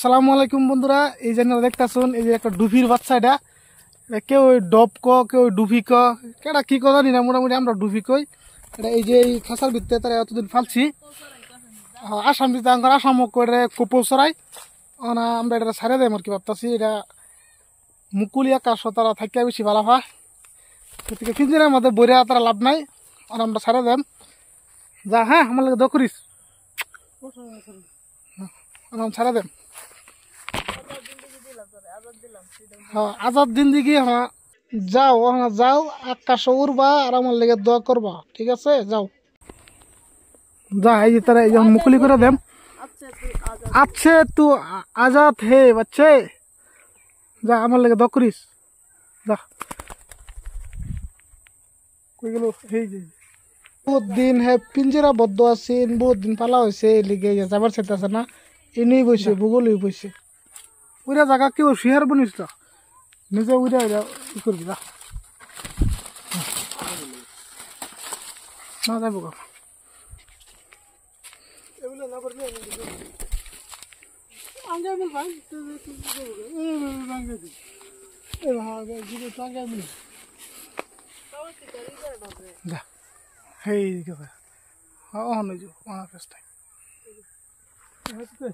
আসসালামু আলাইকুম বন্ধুরা, এই যে দেখতেছুন এই যে একটা ডুফির বাচ্চা। এটা কেউ ডব কেউ ডুফি কেটা কি জানি না, মোটামুটি আমরা ডুফি কই। এটা এই যে এই খাসার ভিতরে তারা এতদিন ফালছি আসাম দিতে আসাম করে কুপো চড়াই না, আমরা এটা ছাড়ে দেয় আর কি ভাবতেছি। এটা মুকুলি আকাশ তারা থাকিয়া বেশি ভালো হয়, গতিকে পিঞ্জিরার মধ্যে বইরা তারা লাভ নাই, আর আমরা ছাড়ে দেম যা। হ্যাঁ, আমার লাগে দকরিস ছাড়া দেম। হ্যাঁ, আজাদ জিন্দিগি। হ্যাঁ যাও, হ্যাঁ যাও, আকাশ উড়বা আর আমার লেগে দোয়া করবা, ঠিক আছে? যাও যা। এই যে তারা যখন মুকুলি করে দেম, আচ্ছে তু আজাদ হে বাচ্চে, যা আমার লেগে দোয়া করিস যা। কই গেল? এই যে বহুত দিন হ্যাঁ পিঞ্জরা বদ্ধ আছেন, বহুত দিন পালা হয়েছে, লিগে যাবার চাইতেছে না, এনেই বসে ভূগোলই বসে ওইটা জায়গা কেউ শেয়ার বনিস তো নিজে ওইটা ই করবি না যাবো hey, oh, no,